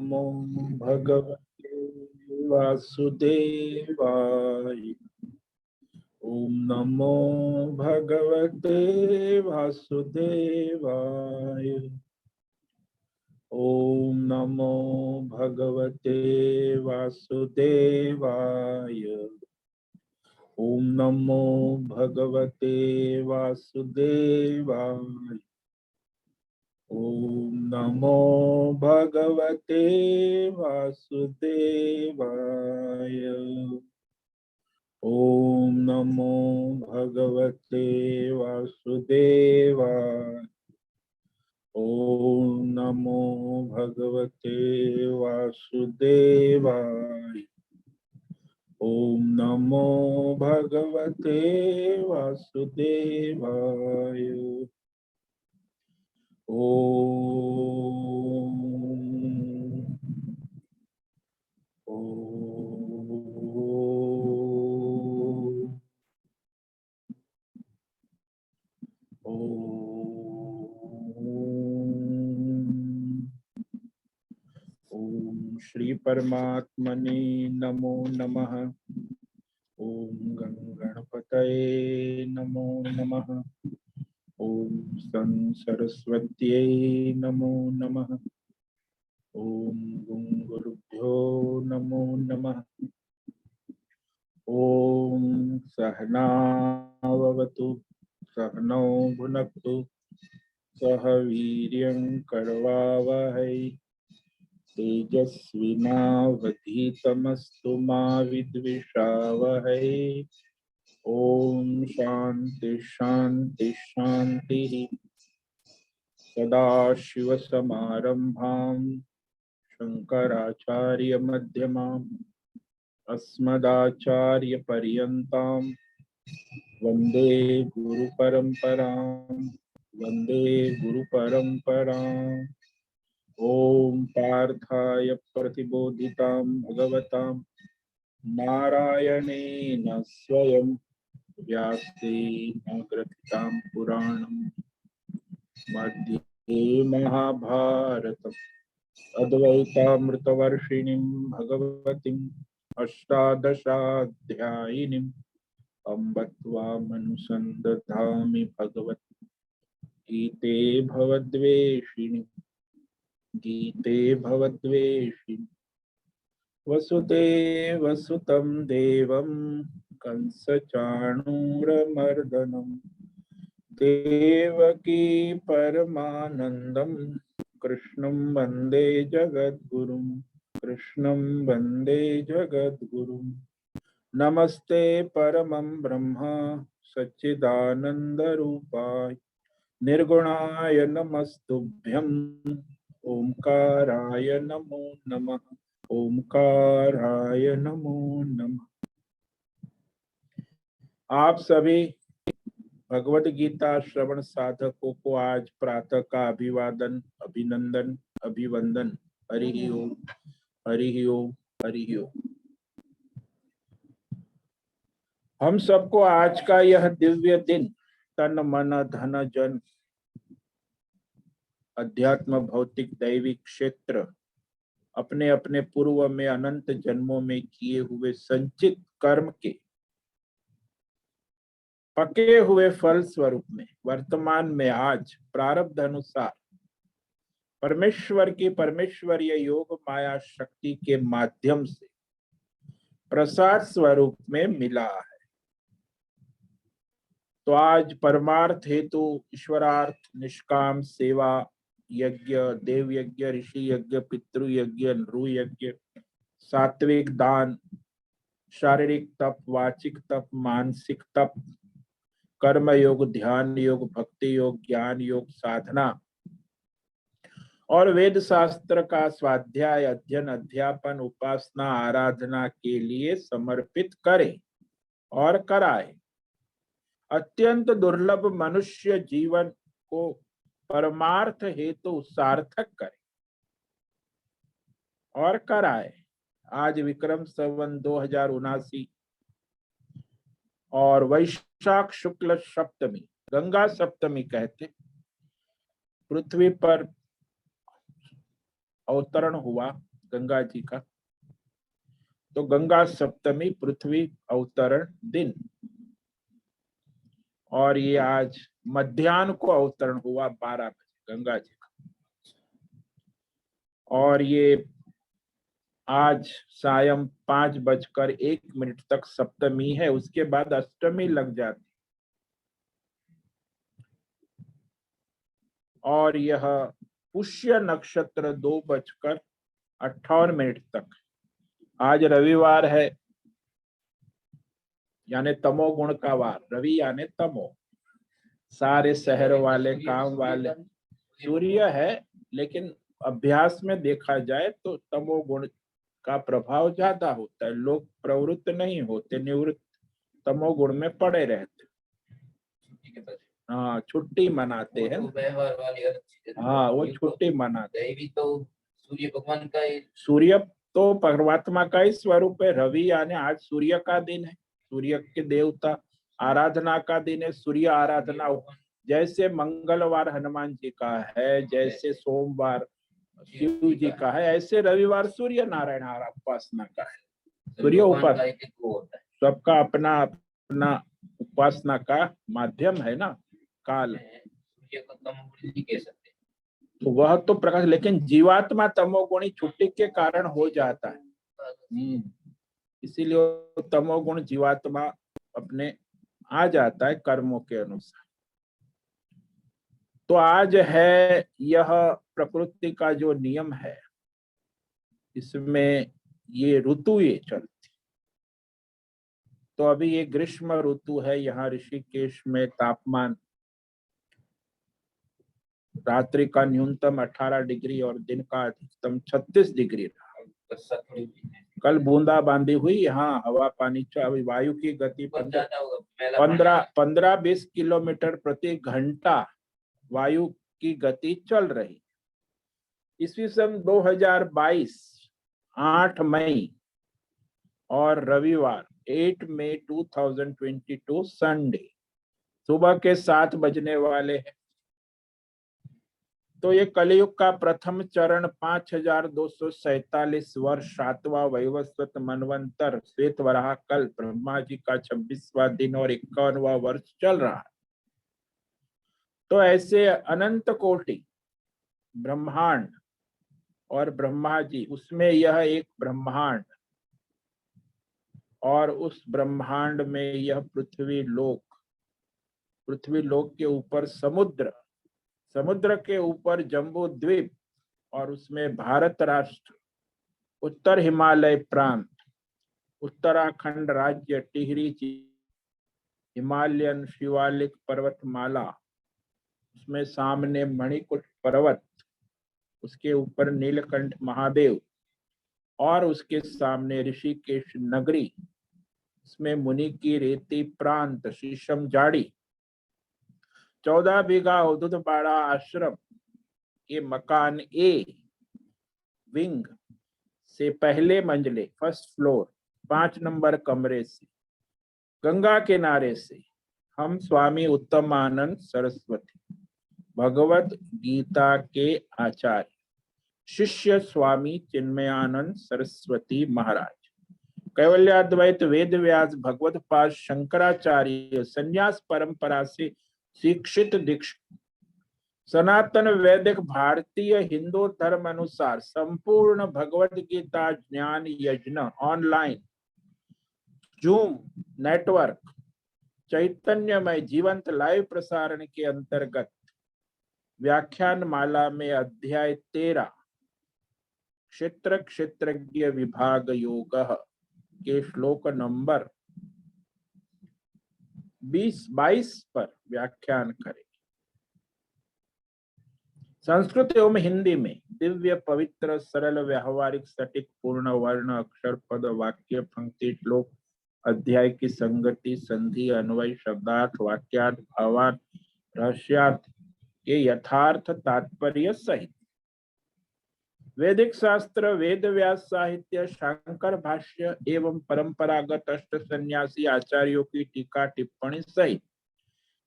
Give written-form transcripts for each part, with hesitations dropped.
नमो भगवते वासुदेवाय। ओम नमो भगवते वासुदेवाय। ओम नमो भगवते वासुदेवाय। ओम नमो भगवते वासुदेवाय। ओम नमो भगवते वासुदेवाय। ओम नमो भगवते वासुदेवाय। ओम नमो भगवते वासुदेवाय। ओम नमो भगवते वासुदेवाय। ओम ओम श्री परमात्मने नमो नमः। ओम गणपतये नमो नमः। ओम तं सरस्वत्यै नमो नमः। ओम गुरुभ्यो नमो नमः। ओम सहनाववतु सहनौ भुनक्तु सह वीर्यं करवावहै तेजस्विनावधीतमस्तु मा विद्विषावहै। ओम शांति शांति शांति। सदाशिवसमारम्भां शंकराचार्यमध्यमाम् अस्मदाचार्यपर्यन्तां वन्दे गुरुपरम्परां। वन्दे गुरुपरम्पराम्। ओम पार्थाय प्रतिबोधितां भगवतां नारायणेन स्वयं व्यासेन ग्रथितां पुराणं मध्ये महाभारतम् अद्वैतामृतवर्षिणीं भगवतीम् अष्टादशाध्यायिनीम् अम्ब त्वामनुसन्दधामि भगवद्गीते भवद्वेषिणि। गीते भवद्वेषिणि। वसुदेवसुतं देवं कंसचाणूरमर्दनं देवकी परमानन्दं कृष्णं वन्दे जगद्गुरुं। कृष्णं वन्दे जगद्गुरुं। नमस्ते परमं ब्रह्म सच्चिदानन्दरूपाय निर्गुणाय नमस्तुभ्यं। ओंकाराय नमो नमः। ओंकाराय नमो नमः। आप सभी भगवत गीता श्रवण साधकों को आज प्रातः का अभिवादन, अभिनंदन, अभिवंदन। हरि ओम, हरि ओम, हरि ओम। हम सबको आज का यह दिव्य दिन तन मन धन जन अध्यात्म भौतिक दैविक क्षेत्र अपने अपने पूर्व में अनंत जन्मों में किए हुए संचित कर्म के पके हुए फल स्वरूप में वर्तमान में आज प्रारब्ध अनुसार परमेश्वर की परमेश्वरीय योग माया शक्ति के माध्यम से प्रसाद स्वरूप में मिला है। तो आज परमार्थ हेतु ईश्वरार्थ निष्काम सेवा यज्ञ, देव यज्ञ, ऋषि यज्ञ, पितृ यज्ञ, नृ यज्ञ, सात्विक दान, शारीरिक तप, वाचिक तप, मानसिक तप, कर्म योग, ध्यान योग, भक्ति योग, ज्ञान योग, साधना और वेद शास्त्र का स्वाध्याय, अध्ययन, अध्यापन, उपासना, आराधना के लिए समर्पित करें और कराए। अत्यंत दुर्लभ मनुष्य जीवन को परमार्थ हेतु सार्थक करे और कराए। आज विक्रम संवत 2079 और वैशाख शुक्ल सप्तमी, गंगा सप्तमी कहते, पृथ्वी पर अवतरण हुआ गंगा जी का। तो गंगा सप्तमी पृथ्वी अवतरण दिन, और ये आज मध्याह्न को अवतरण हुआ 12 बजे गंगा जी का। और ये आज सायं 5:01 तक सप्तमी है, उसके बाद अष्टमी लग जाती। और यह पुष्य नक्षत्र 2:58 तक। आज रविवार है, यानी तमोगुण का वार। रवि यानी तमो, सारे शहर वाले, काम वाले। सूर्य है, लेकिन अभ्यास में देखा जाए तो तमोगुण का प्रभाव ज्यादा होता है। लोग प्रवृत्त नहीं होते, निवृत्त तमोगुण में पड़े रहते। हाँ, छुट्टी मनाते हैं। व्यवहार वाली अलग चीज है। हाँ, वो छुट्टी मनाते। देवी तो सूर्य भगवान का ही, सूर्य तो परमात्मा का ही स्वरूप है। रवि यानी आज सूर्य का दिन है, सूर्य के देवता आराधना का दिन है, सूर्य आराधना। जैसे मंगलवार हनुमान जी का है, जैसे सोमवार शिव जी का है, ऐसे रविवार सूर्य नारायण उपासना का है। सूर्य उपासना सबका अपना अपना उपासना का माध्यम है ना, काल। सूर्य को तमोगुणी नहीं कह सकते, तो वह तो प्रकाश, लेकिन जीवात्मा तमोगुणी छुट्टी के कारण हो जाता है। इसीलिए तमोगुण जीवात्मा अपने आ जाता है कर्मों के अनुसार। तो आज है यह प्रकृति का जो नियम है, इसमें ये ऋतु ये चलती। तो अभी ये ग्रीष्म ऋतु है। यहाँ ऋषिकेश में तापमान रात्रि का न्यूनतम 18 डिग्री और दिन का अधिकतम 36 डिग्री रहा। कल बूंदाबांदी हुई। यहाँ हवा पानी वायु की गति 15-20 किलोमीटर प्रति घंटा वायु की गति चल रही। ईस्वी सन 2022 8 मई और रविवार 8 मई 2022 संडे सुबह के 7 बजने वाले हैं। तो ये कलयुग का प्रथम चरण 5247 वर्ष 7वां वैवस्वत मनवंतर श्वेत वराह कल्प ब्रह्मा जी का 26वां दिन और 51वां वर्ष चल रहा है। तो ऐसे अनंत कोटि ब्रह्मांड और ब्रह्मा जी, उसमें यह एक ब्रह्मांड, और उस ब्रह्मांड में यह पृथ्वी लोक के ऊपर समुद्र, समुद्र के ऊपर जम्बू द्वीप, और उसमें भारत राष्ट्र, उत्तर हिमालय प्रांत, उत्तराखंड राज्य, टिहरी हिमालयन शिवालिक पर्वतमाला, उसमें सामने मणिकूट पर्वत, उसके ऊपर नीलकंठ महादेव, और उसके सामने ऋषिकेश नगरी, उसमें मुनि की रेती प्रांत शीशम जाड़ी, 14 बीघा अवधूतपाड़ा आश्रम के मकान ए विंग से पहले मंजिले फर्स्ट फ्लोर 5 नंबर कमरे से गंगा किनारे से हम स्वामी उत्तमानंद सरस्वती भगवत गीता के आचार्य शिष्य स्वामी चिन्मयानंद सरस्वती महाराज, कैवल्याद्वैत वेद व्यास भगवत पाद शंकराचार्य संन्यास परंपरा से शिक्षित दीक्षित, सनातन वैदिक भारतीय हिंदू धर्म अनुसार संपूर्ण भगवत गीता ज्ञान यज्ञ ऑनलाइन जूम नेटवर्क चैतन्यमय जीवंत लाइव प्रसारण के अंतर्गत व्याख्यान माला में अध्याय 13 क्षेत्र क्षेत्रज्ञ विभाग योग के श्लोक नंबर 22 पर व्याख्यान करें। संस्कृत एवं हिंदी में दिव्य पवित्र सरल व्यावहारिक सटीक पूर्ण वर्ण अक्षर पद वाक्य पंक्ति श्लोक अध्याय की संगति संधि अन्वय शब्दार्थ वाक्यार्थ भावार्थ रहस्यार्थ के यथार्थ तात्पर्य सहित वैदिक शास्त्र वेद व्यास साहित्य शांकर भाष्य एवं परंपरागत अष्ट सन्यासी आचार्यों की टीका टिप्पणी सहित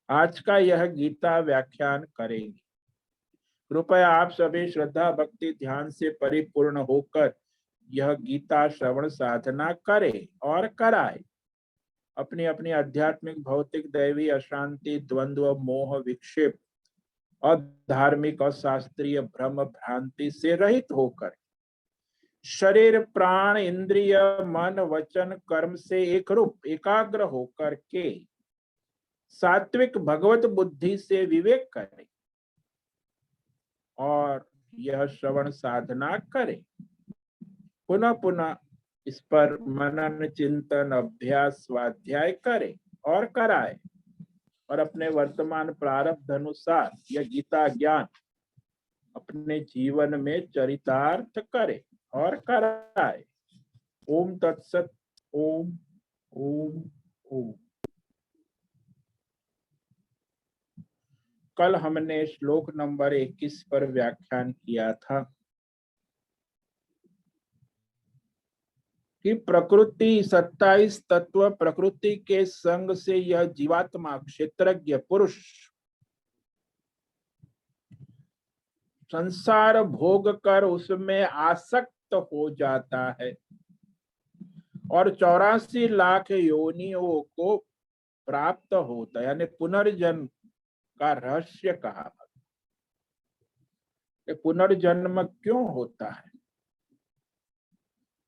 आज का यह गीता व्याख्यान करेंगे। कृपया आप सभी श्रद्धा भक्ति ध्यान से परिपूर्ण होकर यह गीता श्रवण साधना करे और कराए, अपनी अपनी आध्यात्मिक भौतिक दैवी अशांति द्वंद्व मोह विक्षेप और धार्मिक और शास्त्रीय भ्रम भ्रांति से रहित होकर शरीर प्राण इंद्रिय मन वचन कर्म से एक रूप एकाग्र होकर के सात्विक भगवत बुद्धि से विवेक करे और यह श्रवण साधना करे। पुनः पुनः इस पर मनन चिंतन अभ्यास स्वाध्याय करे और कराए और अपने वर्तमान प्रारब्ध अनुसार यह गीता ज्ञान अपने जीवन में चरितार्थ करे और कराए। ओम तत्सत। ओम ओम ओम। कल हमने श्लोक नंबर 21 पर व्याख्यान किया था कि प्रकृति 27 तत्व प्रकृति के संग से यह जीवात्मा क्षेत्रज्ञ पुरुष संसार भोग कर उसमें आसक्त हो जाता है और 84 लाख योनियों को प्राप्त होता है, यानी पुनर्जन्म का रहस्य कहा। पुनर्जन्म क्यों होता है?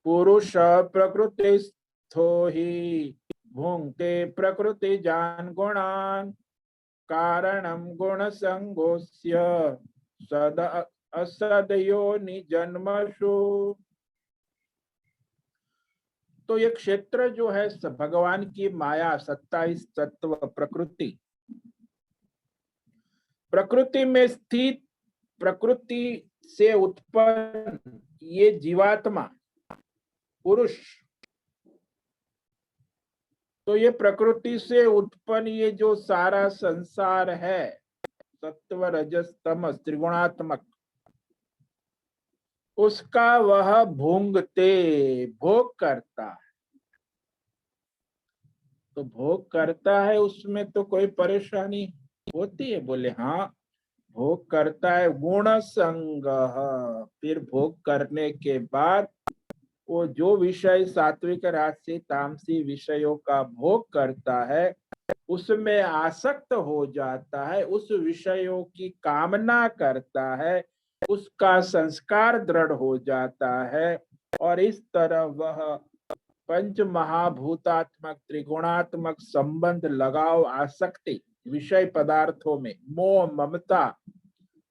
पुरुष प्रकृति स्थो ही भुंक्ते प्रकृति जान गुणान कारणम गुण संगोस्य सद असद योनि जन्मसु। तो ये क्षेत्र जो है भगवान की माया 27 तत्व प्रकृति, प्रकृति में स्थित प्रकृति से उत्पन्न ये जीवात्मा पुरुष, तो ये प्रकृति से उत्पन्न ये जो सारा संसार है सत्व रजस तमस त्रिगुणात्मक, उसका वह भोंगते भोग करता है। तो भोग करता है उसमें तो कोई परेशानी होती है? बोले हाँ, भोग करता है गुण संग। फिर भोग करने के बाद वो जो विषय सात्विक राजसी तामसी विषयों का भोग करता है उसमें आसक्त हो जाता है, उस विषयों की कामना करता है, उसका संस्कार दृढ़ हो जाता है और इस तरह वह पंच महाभूतात्मक त्रिगुणात्मक संबंध लगाव आसक्ति विषय पदार्थों में मोह ममता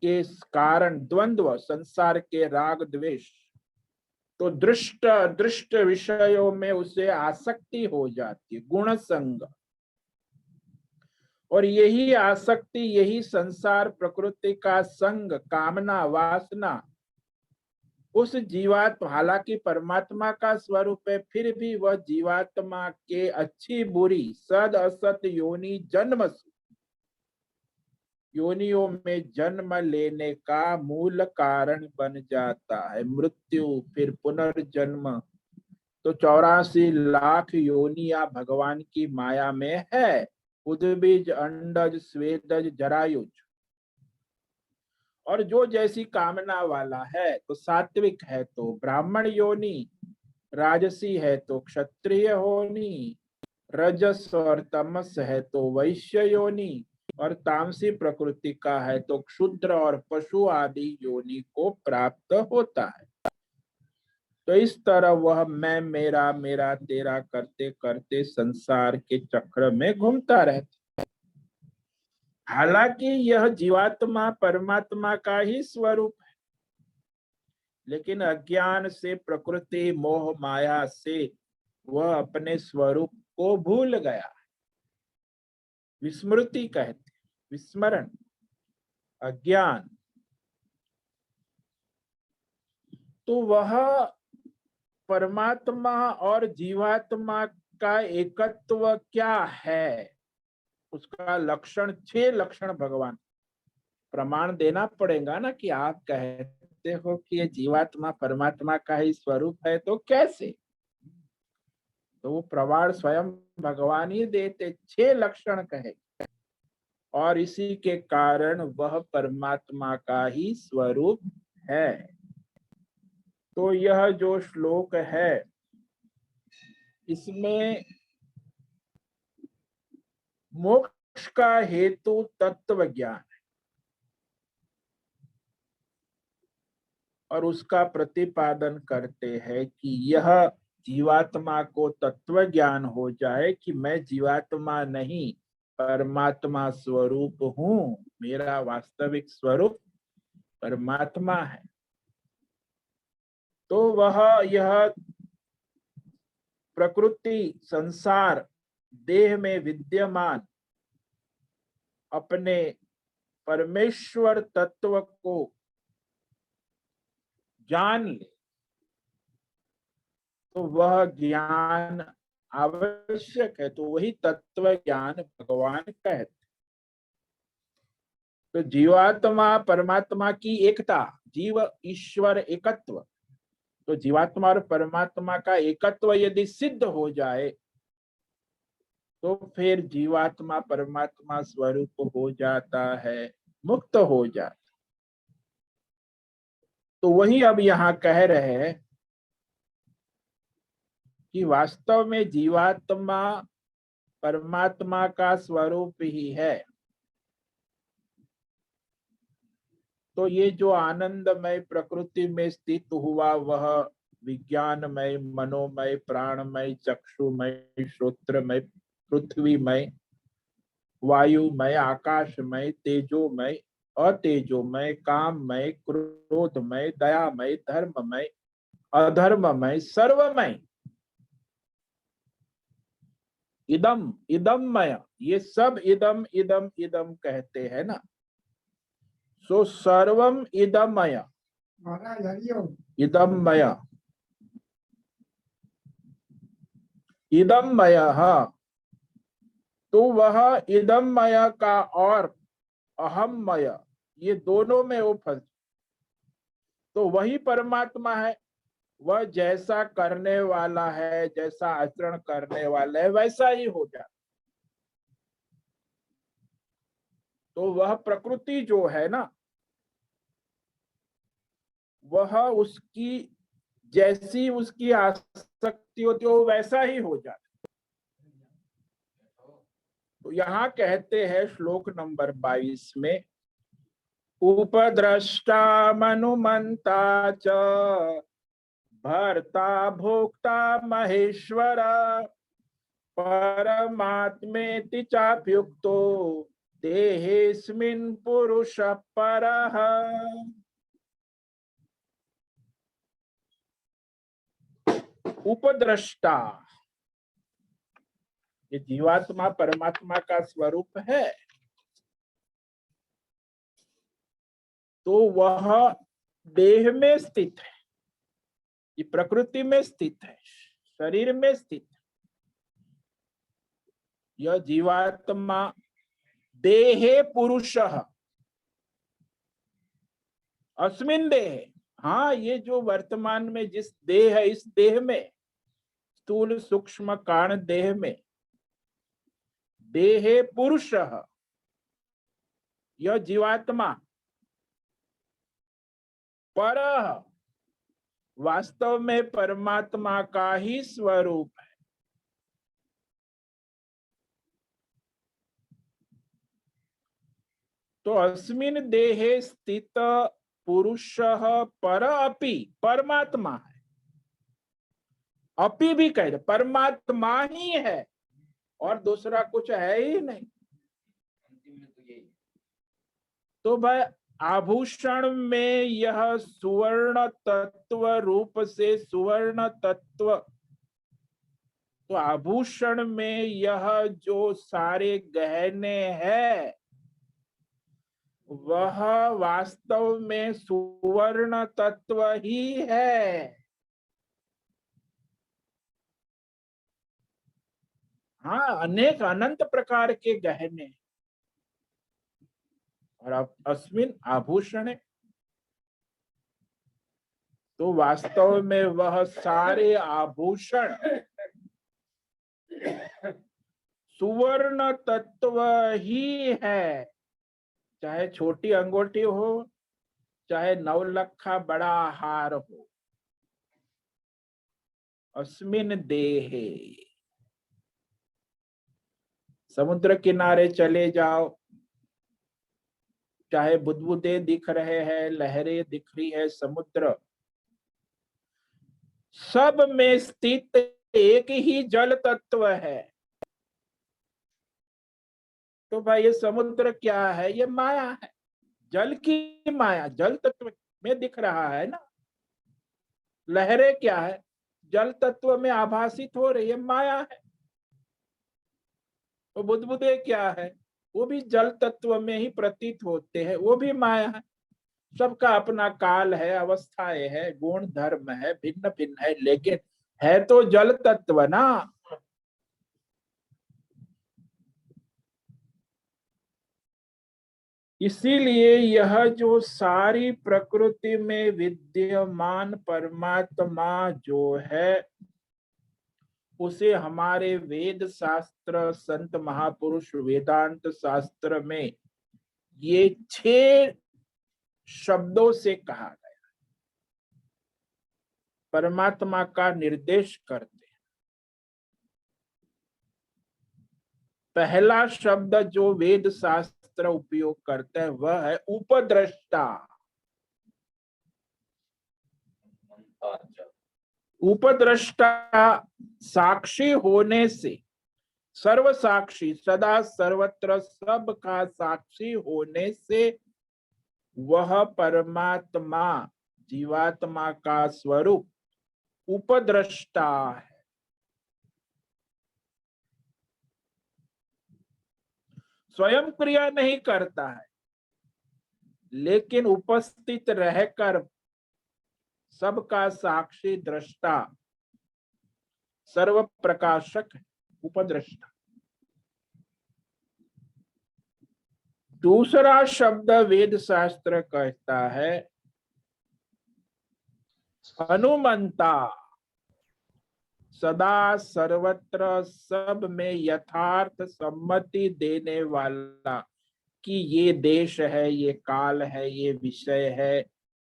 के कारण द्वंद्व संसार के राग द्वेष, तो दृष्ट अदृष्ट विषयों में उसे आसक्ति हो जाती है, गुण संग। और यही आसक्ति यही संसार प्रकृति का संग कामना वासना उस जीवात्मा, हालांकि परमात्मा का स्वरूप है, फिर भी वह जीवात्मा के अच्छी बुरी सद असत योनि जन्म योनियों में जन्म लेने का मूल कारण बन जाता है। मृत्यु फिर पुनर्जन्म, तो 84 लाख योनियां भगवान की माया में है। उद्बीज अंडज स्वेदज जरायुज, और जो जैसी कामना वाला है तो सात्विक है तो ब्राह्मण योनि, राजसी है तो क्षत्रिय योनि, रजस और तमस है तो वैश्य योनि, और तामसी प्रकृति का है तो क्षुद्र और पशु आदि योनि को प्राप्त होता है। तो इस तरह वह मैं मेरा मेरा तेरा करते करते संसार के चक्र में घूमता रहता। हालांकि यह जीवात्मा परमात्मा का ही स्वरूप है, लेकिन अज्ञान से प्रकृति मोह माया से वह अपने स्वरूप को भूल गया। विस्मृति कहते, विस्मरण, अज्ञान। तो वह परमात्मा और जीवात्मा का एकत्व क्या है, उसका लक्षण 6 लक्षण भगवान प्रमाण देना पड़ेगा ना, कि आप कहते हो कि ये जीवात्मा परमात्मा का ही स्वरूप है, तो कैसे? तो वो प्रमाण स्वयं भगवान ही देते, 6 लक्षण कहे, और इसी के कारण वह परमात्मा का ही स्वरूप है। तो यह जो श्लोक है इसमें मोक्ष का हेतु तत्व ज्ञान है और उसका प्रतिपादन करते हैं कि यह जीवात्मा को तत्व ज्ञान हो जाए कि मैं जीवात्मा नहीं परमात्मा स्वरूप हूं, मेरा वास्तविक स्वरूप परमात्मा है। तो वह यह प्रकृति संसार देह में विद्यमान अपने परमेश्वर तत्व को जान ले तो वह ज्ञान आवश्यक है। तो वही तत्व ज्ञान भगवान कहते। तो जीवात्मा परमात्मा की एकता, जीव ईश्वर एकत्व, तो जीवात्मा और परमात्मा का एकत्व यदि सिद्ध हो जाए तो फिर जीवात्मा परमात्मा स्वरूप हो जाता है, मुक्त हो जाता। तो वही अब यहाँ कह रहे हैं कि वास्तव में जीवात्मा परमात्मा का स्वरूप ही है। तो ये जो आनंदमय प्रकृति में स्थित हुआ वह विज्ञानमय, मनोमय, प्राणमय, चक्षुमय, श्रोत्रमय, पृथ्वीमय, वायुमय, आकाशमय, तेजोमय, अतेजोमय, काममय, क्रोधमय, दयामय, धर्ममय, अधर्ममय, सर्वमय, इदम इदममय, ये सब इदम इदम इदम कहते हैं ना। सो सर्वम इदममय, इदममय, इदममय। तो वह इदममय का और अहममय, ये दोनों में वो फंस, तो वही परमात्मा है। वह जैसा करने वाला है, जैसा आचरण करने वाला है, वैसा ही हो जाता। तो वह प्रकृति जो है ना, वह उसकी जैसी उसकी आसक्ति होती है वो वैसा ही हो जाता। तो यहाँ कहते हैं श्लोक नंबर 22 में, उपद्रष्टा मनुमंता च भर्ता भोक्ता महेश्वर परमात्मेति चाप्युक्तो देहेस्मिन् पुरुष परः। उपद्रष्टा, ये जीवात्मा परमात्मा का स्वरूप है। तो वह देह में स्थित है, ये प्रकृति में स्थित है, शरीर में स्थित है। यह जीवात्मा देहे पुरुषः, अस्मिन् देहे, हाँ ये जो वर्तमान में जिस देह है, इस देह में, स्थूल सूक्ष्म कारण देह में, देहे पुरुषः, यह जीवात्मा परः, वास्तव में परमात्मा का ही स्वरूप है। तो अस्मिन् देहे स्थित पुरुषः पर अपि, परमात्मा है, अपि भी कह दे, परमात्मा ही है और दूसरा कुछ है ही नहीं। तो भाई आभूषण में यह सुवर्ण तत्व रूप से सुवर्ण तत्व, तो आभूषण में यह जो सारे गहने हैं वह वास्तव में सुवर्ण तत्व ही है। हाँ, अनेक अनंत प्रकार के गहने और अस्मिन् आभूषण, तो वास्तव में वह सारे आभूषण सुवर्ण तत्व ही है। चाहे छोटी अंगूठी हो, चाहे 9 लखा बड़ा हार हो, अस्मिन देहे। समुद्र किनारे चले जाओ, चाहे बुदबुदे दिख रहे हैं, लहरें दिख रही है, समुद्र, सब में स्थित एक ही जल तत्व है। तो भाई ये समुद्र क्या है? ये माया है, जल की माया, जल तत्व में दिख रहा है ना। लहरें क्या है? जल तत्व में आभासित हो रही है, माया है। तो बुदबुदे क्या है? वो भी जल तत्व में ही प्रतीत होते हैं, वो भी माया है। सबका अपना काल है, अवस्थाएं है, गुण धर्म है, भिन्न भिन्न है, लेकिन है तो जल तत्व ना। इसीलिए यह जो सारी प्रकृति में विद्यमान परमात्मा जो है, उसे हमारे वेद शास्त्र, संत महापुरुष वेदांत शास्त्र में ये 6 शब्दों से कहा गया, परमात्मा का निर्देश करते हैं। पहला शब्द जो वेद शास्त्र उपयोग करते हैं वह है उपद्रष्टा। उपद्रष्टा साक्षी होने से, सर्व साक्षी, सदा सर्वत्र सबका साक्षी होने से वह परमात्मा, जीवात्मा का स्वरूप उपद्रष्टा है। स्वयं क्रिया नहीं करता है, लेकिन उपस्थित रहकर सबका साक्षी, दृष्टा, सर्व प्रकाशक है, उपद्रष्टा। दूसरा शब्द वेद शास्त्र कहता है अनुमंता, सदा सर्वत्र सब में यथार्थ सम्मति देने वाला कि ये देश है, ये काल है, ये विषय है,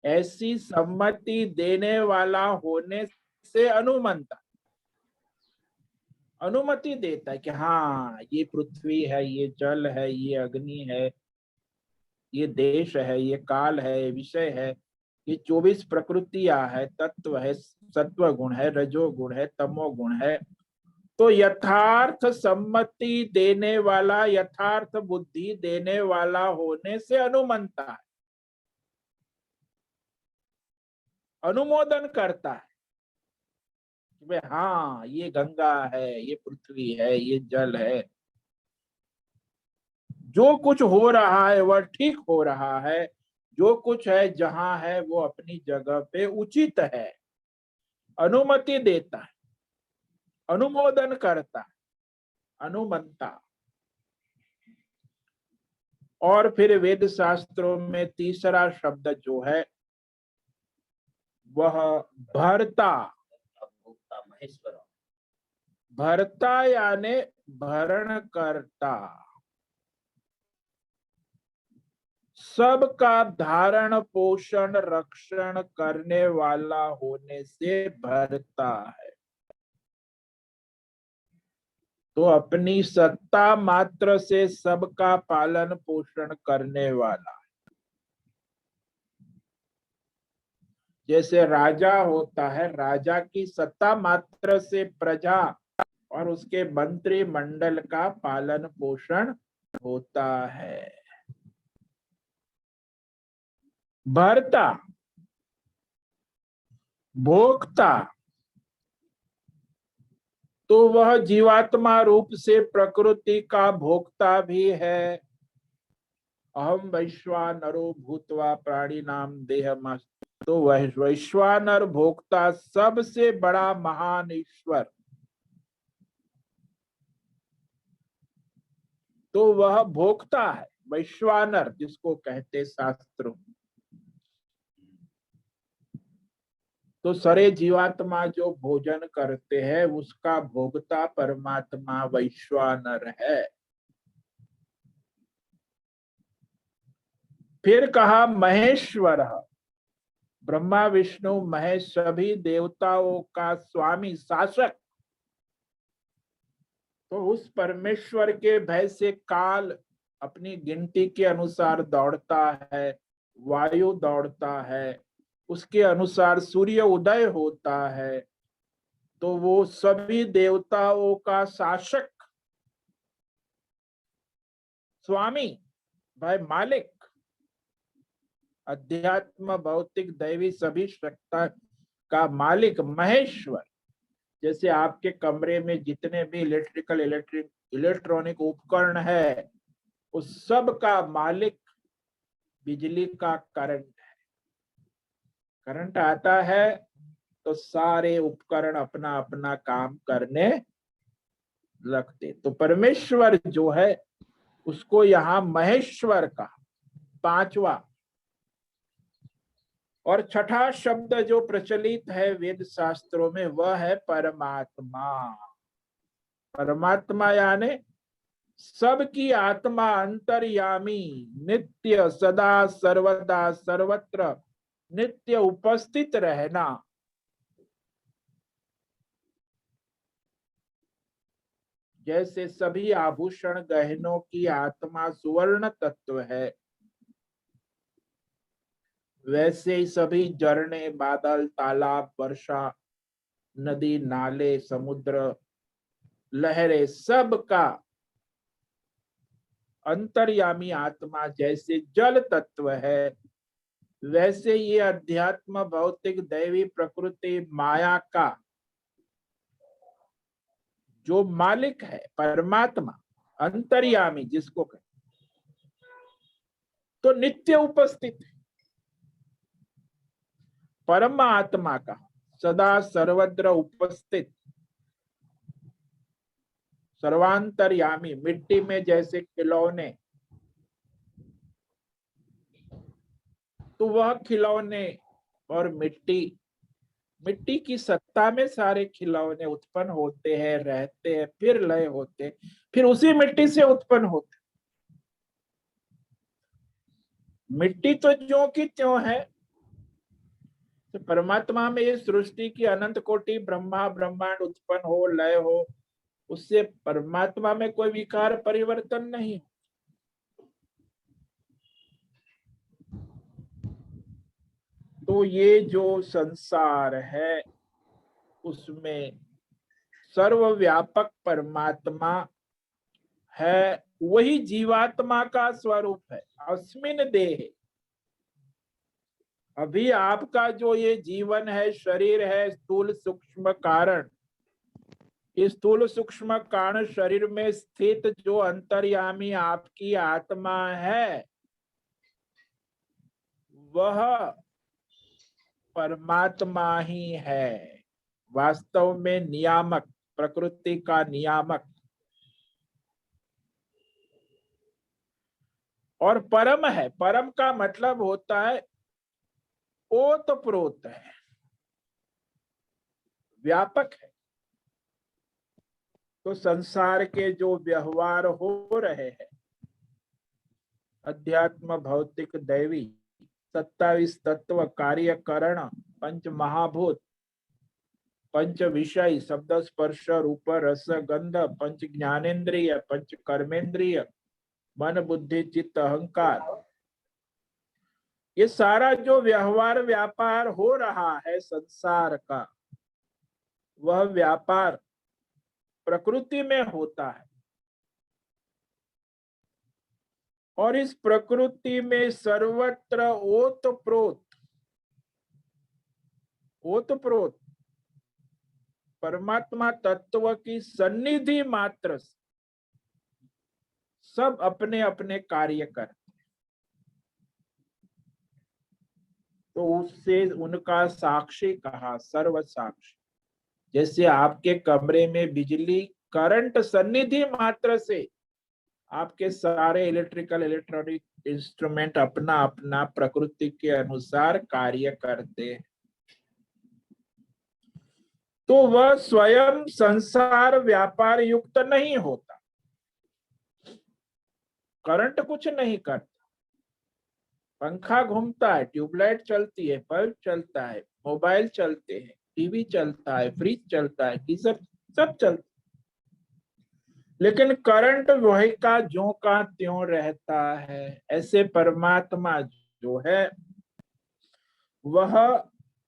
ऐसी सम्मति देने वाला होने से अनुमंता, अनुमति देता है कि हाँ ये पृथ्वी है, ये जल है, ये अग्नि है, ये देश है, ये काल है, ये विषय है, ये 24 प्रकृतियां है, तत्व है, सत्व गुण है, रजो गुण है, तमो गुण है। तो यथार्थ सम्मति देने वाला, यथार्थ बुद्धि देने वाला होने से अनुमंता है, अनुमोदन करता है कि भाई हाँ ये गंगा है, ये पृथ्वी है, ये जल है, जो कुछ हो रहा है वह ठीक हो रहा है, जो कुछ है जहां है वो अपनी जगह पे उचित है, अनुमति देता है, अनुमोदन करता है, अनुमंता। और फिर वेद शास्त्रों में तीसरा शब्द जो है वह भर्ता। महेश्वर, भर्ता यानी भरण करता, सबका धारण पोषण रक्षण करने वाला होने से भरता है। तो अपनी सत्ता मात्र से सबका पालन पोषण करने वाला। जैसे राजा होता है, राजा की सत्ता मात्र से प्रजा और उसके मंत्री मंडल का पालन पोषण होता है। भर्ता, भोक्ता, तो वह जीवात्मा रूप से प्रकृति का भोक्ता भी है। अहम वैश्वानरो भूत्वा प्राणी नाम देहम, तो वह वैश्वानर भोक्ता, सबसे बड़ा महान ईश्वर, तो वह भोक्ता है, वैश्वानर जिसको कहते शास्त्रों। तो सारे जीवात्मा जो भोजन करते हैं उसका भोक्ता परमात्मा वैश्वानर है। फिर कहा महेश्वर, ब्रह्मा विष्णु महेश सभी देवताओं का स्वामी शासक, तो उस परमेश्वर के भय से काल अपनी गिनती के अनुसार दौड़ता है, वायु दौड़ता है, उसके अनुसार सूर्य उदय होता है, तो वो सभी देवताओं का शासक, स्वामी, भाई मालिक, अध्यात्म भौतिक दैवी सभी शक्ति का मालिक महेश्वर। जैसे आपके कमरे में जितने भी इलेक्ट्रॉनिक उपकरण है, उस सब का मालिक बिजली का करंट है। करंट आता है तो सारे उपकरण अपना अपना काम करने लगते। तो परमेश्वर जो है उसको यहाँ महेश्वर का पांचवा। और छठा शब्द जो प्रचलित है वेद शास्त्रों में वह है परमात्मा। परमात्मा यानी सबकी आत्मा, अंतर्यामी, नित्य, सदा सर्वदा सर्वत्र नित्य उपस्थित रहना। जैसे सभी आभूषण गहनों की आत्मा सुवर्ण तत्व है, वैसे ही सभी झरने, बादल, तालाब, वर्षा, नदी, नाले, समुद्र, लहरें, सब का अंतर्यामी आत्मा जैसे जल तत्व है, वैसे ये अध्यात्म भौतिक दैवी प्रकृति माया का जो मालिक है परमात्मा, अंतर्यामी जिसको कहते, तो नित्य उपस्थित है। परमात्मा का सदा सर्वत्र उपस्थित, सर्वांतर्यामी। मिट्टी में जैसे खिलौने, तो वह खिलौने और मिट्टी की सत्ता में सारे खिलौने उत्पन्न होते हैं, रहते हैं, फिर लय होते हैं, फिर उसी मिट्टी से उत्पन्न होते। मिट्टी तो ज्यों की त्यों है। तो परमात्मा में ये सृष्टि की अनंत कोटि ब्रह्मा ब्रह्मांड उत्पन्न हो, लय हो, उससे परमात्मा में कोई विकार परिवर्तन नहीं। तो ये जो संसार है उसमें सर्वव्यापक परमात्मा है, वही जीवात्मा का स्वरूप है। अस्मिन देह, अभी आपका जो ये जीवन है, शरीर है, स्थूल सूक्ष्म कारण, इस स्थूल सूक्ष्म कारण शरीर में स्थित जो अंतर्यामी आपकी आत्मा है, वह परमात्मा ही है। वास्तव में नियामक, प्रकृति का नियामक और परम है। परम का मतलब होता है ओतप्रोत है, व्यापक है। तो संसार के जो व्यवहार हो रहे हैं, अध्यात्म भौतिक दैवी 27 तत्व, कार्यकरण, पंच महाभूत, पंच विषय, शब्द स्पर्श रूप रस गंध, पंच ज्ञानेन्द्रिय, पंच कर्मेंद्रिय, मन बुद्धि चित्त अहंकार, ये सारा जो व्यवहार व्यापार हो रहा है संसार का, वह व्यापार प्रकृति में होता है। और इस प्रकृति में सर्वत्र ओतप्रोत परमात्मा तत्व की सन्निधि मात्र से सब अपने अपने कार्य करते, तो उससे उनका साक्षी कहा, सर्व साक्षी। जैसे आपके कमरे में बिजली करंट सन्निधि मात्र से आपके सारे इलेक्ट्रॉनिक इंस्ट्रूमेंट अपना अपना प्रकृति के अनुसार कार्य करते हैं, तो वह स्वयं संसार व्यापार युक्त नहीं होता। करंट कुछ नहीं करता, पंखा घूमता है, ट्यूबलाइट चलती है, बल्ब चलता है, मोबाइल चलते हैं, टीवी चलता है, फ्रिज चलता है, गीजर सब चलता है, लेकिन करंट वही का ज्यों का त्यों रहता है। ऐसे परमात्मा जो है वह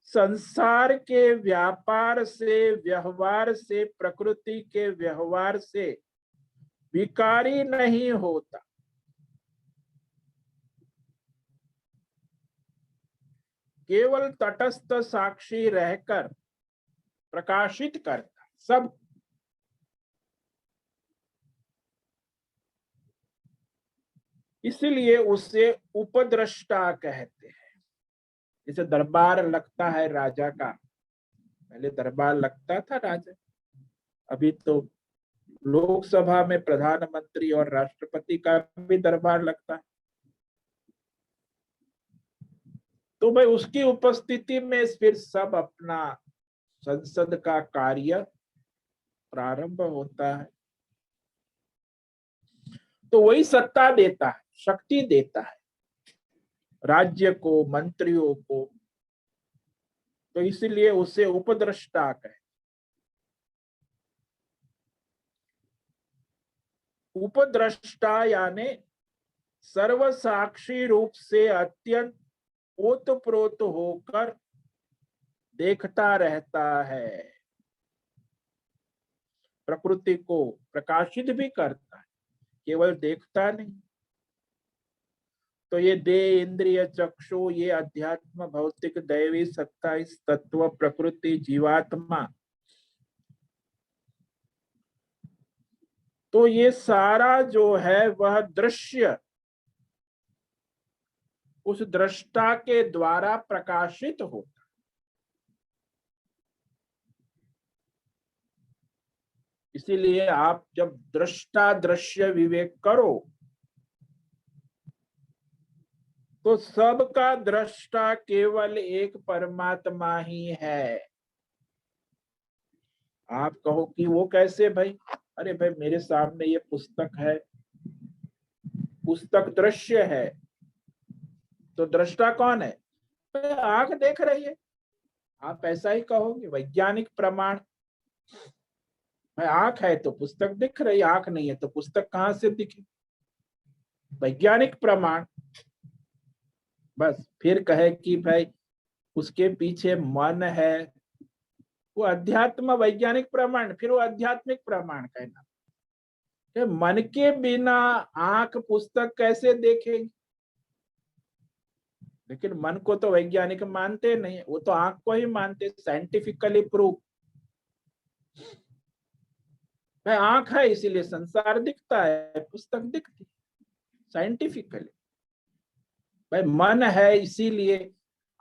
संसार के व्यापार से, व्यवहार से, प्रकृति के व्यवहार से विकारी नहीं होता। केवल तटस्थ साक्षी रहकर प्रकाशित करता सब। इसलिए उसे उपद्रष्टा कहते हैं। जैसे दरबार लगता है राजा का, पहले दरबार लगता था राजा, अभी तो लोकसभा में प्रधानमंत्री और राष्ट्रपति का भी दरबार लगता है। तो भाई उसकी उपस्थिति में फिर सब अपना संसद का कार्य प्रारंभ होता है। तो वही सत्ता देता है, शक्ति देता है राज्य को, मंत्रियों को। तो इसलिए उसे उपद्रष्टा कहे। उपद्रष्टा यानी सर्वसाक्षी रूप से अत्यंत ओतप्रोत होकर देखता रहता है, प्रकृति को प्रकाशित भी करता है, केवल देखता नहीं। तो ये देह, इंद्रिय, चक्षु, ये अध्यात्म, भौतिक, दैवी सत्ता, इस तत्व, प्रकृति, जीवात्मा, तो ये सारा जो है वह दृश्य उस दृष्टा के द्वारा प्रकाशित होता। इसीलिए आप जब दृष्टा दृश्य विवेक करो तो सबका दृष्टा केवल एक परमात्मा ही है। आप कहो कि वो कैसे भाई? अरे भाई मेरे सामने ये पुस्तक है, पुस्तक दृश्य है, तो दृष्टा कौन है? तो आंख देख रही है। आप ऐसा ही कहोगे, वैज्ञानिक प्रमाण, भाई आंख है तो पुस्तक दिख रही, आंख नहीं है तो पुस्तक कहां से दिखे? वैज्ञानिक प्रमाण। बस फिर कहे कि भाई उसके पीछे मन है, वो अध्यात्म वैज्ञानिक प्रमाण, फिर वो आध्यात्मिक प्रमाण कहना। कि मन के बिना आंख पुस्तक कैसे देखेगी? लेकिन मन को तो वैज्ञानिक मानते नहीं, वो तो आंख को ही मानते, साइंटिफिकली प्रूव। भाई आंख है इसीलिए संसार दिखता है, पुस्तक दिखती, साइंटिफिकली। भाई मन है इसीलिए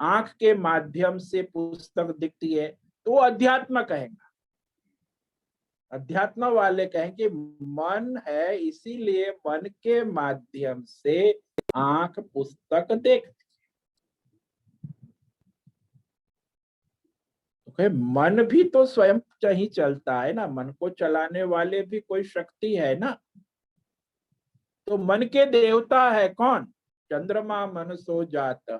आंख के माध्यम से पुस्तक दिखती है, तो वो अध्यात्म कहेगा। अध्यात्म वाले कहेंगे मन है इसीलिए मन के माध्यम से आंख पुस्तक देखती। तो मन भी तो स्वयं ही चलता है ना, मन को चलाने वाले भी कोई शक्ति है ना। तो मन के देवता है कौन? चंद्रमा मन सो जाता।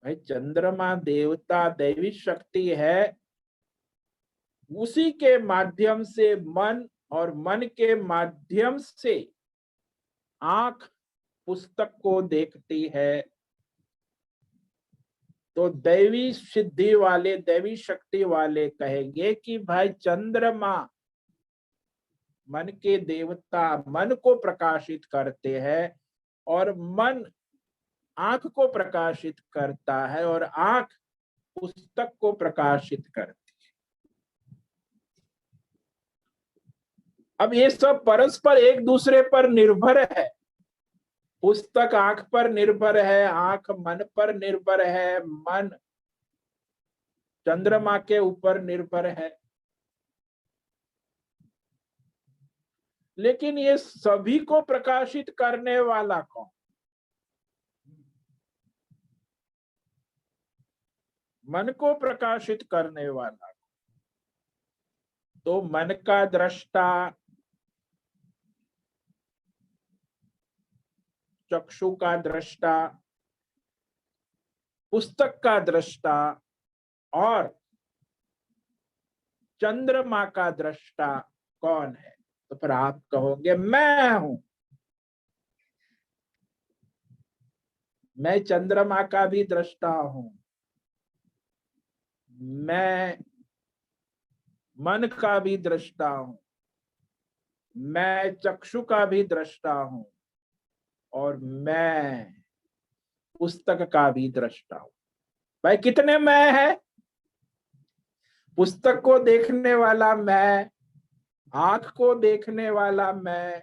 भाई चंद्रमा देवता दैवी शक्ति है, उसी के माध्यम से मन, और मन के माध्यम से आंख पुस्तक को देखती है। तो दैवी सिद्धि वाले, दैवी शक्ति वाले कहेंगे कि भाई चंद्रमा मन के देवता मन को प्रकाशित करते हैं, और मन आंख को प्रकाशित करता है, और आंख पुस्तक को प्रकाशित करती। अब ये सब परस्पर एक दूसरे पर निर्भर है। पुस्तक आंख पर निर्भर है, आंख मन पर निर्भर है, मन चंद्रमा के ऊपर निर्भर है। लेकिन ये सभी को प्रकाशित करने वाला कौन? मन को प्रकाशित करने वाला। तो मन का दृष्टा चक्षु का दृष्टा, पुस्तक का दृष्टा और चंद्रमा का दृष्टा कौन है? तो फिर आप कहोगे मैं हूं। मैं चंद्रमा का भी दृष्टा हूं, मैं मन का भी दृष्टा हूं, मैं चक्षु का भी दृष्टा हूं और मैं पुस्तक का भी दृष्टा हूं। भाई कितने मैं है? पुस्तक को देखने वाला मैं, आंख को देखने वाला मैं,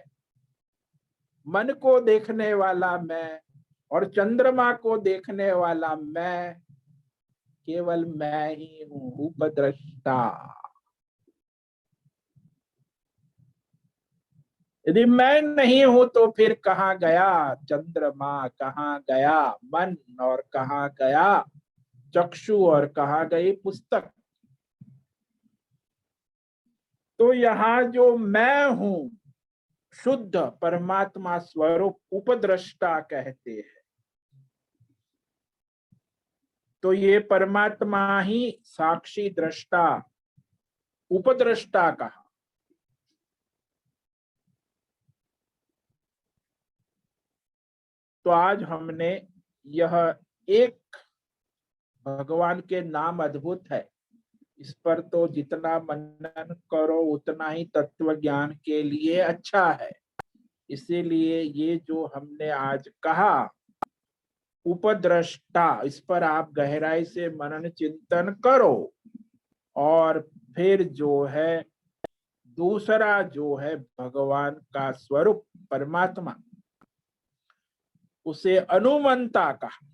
मन को देखने वाला मैं और चंद्रमा को देखने वाला मैं। केवल मैं ही हूं उपद्रष्टा। यदि मैं नहीं हूं तो फिर कहाँ गया चंद्रमा, कहाँ गया मन और कहाँ गया चक्षु और कहाँ गई पुस्तक? तो यहाँ जो मैं हूं शुद्ध परमात्मा स्वरूप उपद्रष्टा कहते हैं। तो ये परमात्मा ही साक्षी दृष्टा उपद्रष्टा कहा। तो आज हमने यह एक भगवान के नाम अद्भुत है, इस पर तो जितना मनन करो उतना ही तत्व ज्ञान के लिए अच्छा है। इसीलिए ये जो हमने आज कहा उपद्रष्टा, इस पर आप गहराई से मनन चिंतन करो और फिर जो है दूसरा जो है भगवान का स्वरूप परमात्मा, उसे अनुमंता कहा।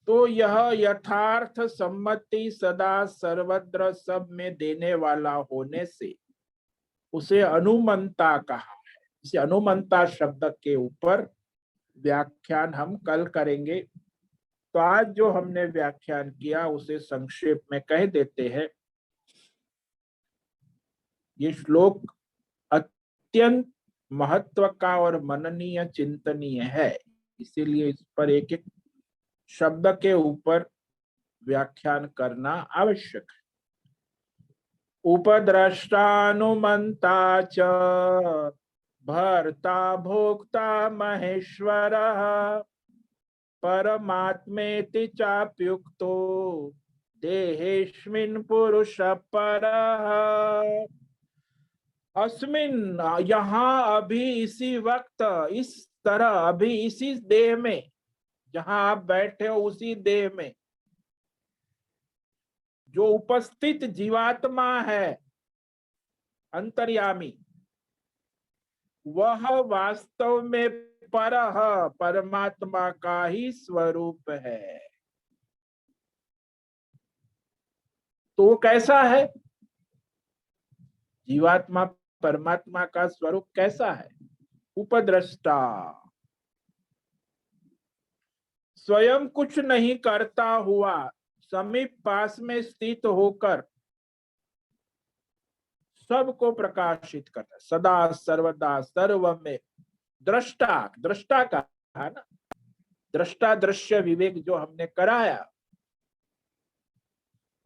तो यह यथार्थ सम्मति सदा सर्वत्र सब में देने वाला होने से उसे अनुमंता कहा है। इसे अनुमंता शब्द के ऊपर व्याख्यान हम कल करेंगे। तो आज जो हमने व्याख्यान किया उसे संक्षेप में कह देते हैं। ये श्लोक अत्यंत महत्व का और मननीय चिंतनीय है, इसीलिए इस पर एक एक शब्द के ऊपर व्याख्यान करना आवश्यक है। उपद्रष्टानुमंता च भर्ता भोक्ता महेश्वरः परमात्मेति चाप्युक्तो देहेस्मिन् पुरुष परः। अस्मिन, यहाँ अभी इसी वक्त इस तरह, अभी इसी देह में, जहां आप बैठे हो उसी देह में जो उपस्थित जीवात्मा है अंतर्यामी, वह वास्तव में परह परमात्मा का ही स्वरूप है। तो वो कैसा है? जीवात्मा परमात्मा का स्वरूप कैसा है? उपद्रष्टा, स्वयं कुछ नहीं करता हुआ समीप पास में स्थित होकर सबको प्रकाशित करता, सदा सर्वदा सर्व में दृष्टा, दृष्टा का है ना, दृष्टा दृश्य विवेक जो हमने कराया।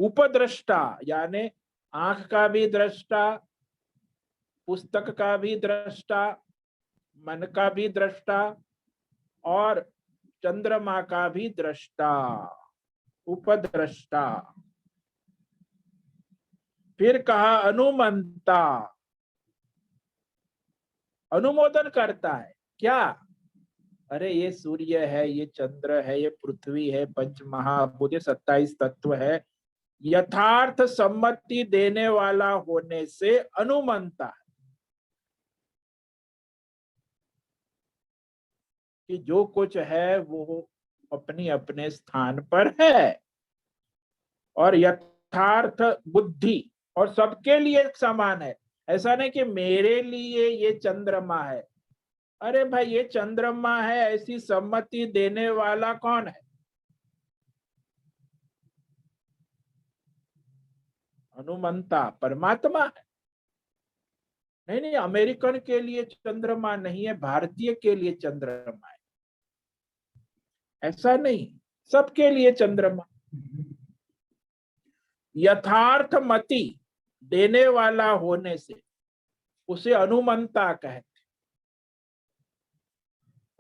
उपद्रष्टा यानी आंख का भी दृष्टा, पुस्तक का भी दृष्टा, मन का भी दृष्टा और चंद्रमा का भी दृष्टा, उपद्रष्टा। फिर कहा अनुमंता, अनुमोदन करता है। क्या? अरे ये सूर्य है, ये चंद्र है, ये पृथ्वी है, पंच महाभूत, 27 तत्व है, यथार्थ सम्मति देने वाला होने से अनुमंता है कि जो कुछ है वो अपनी अपने स्थान पर है और यथार्थ बुद्धि और सबके लिए समान है। ऐसा नहीं कि मेरे लिए ये चंद्रमा है। अरे भाई ये चंद्रमा है ऐसी सम्मति देने वाला कौन है? अनुमंता परमात्मा है। नहीं नहीं, अमेरिकन के लिए चंद्रमा नहीं है, भारतीय के लिए चंद्रमा है, ऐसा नहीं, सबके लिए चंद्रमा। यथार्थ मति देने वाला होने से उसे अनुमंता कहते,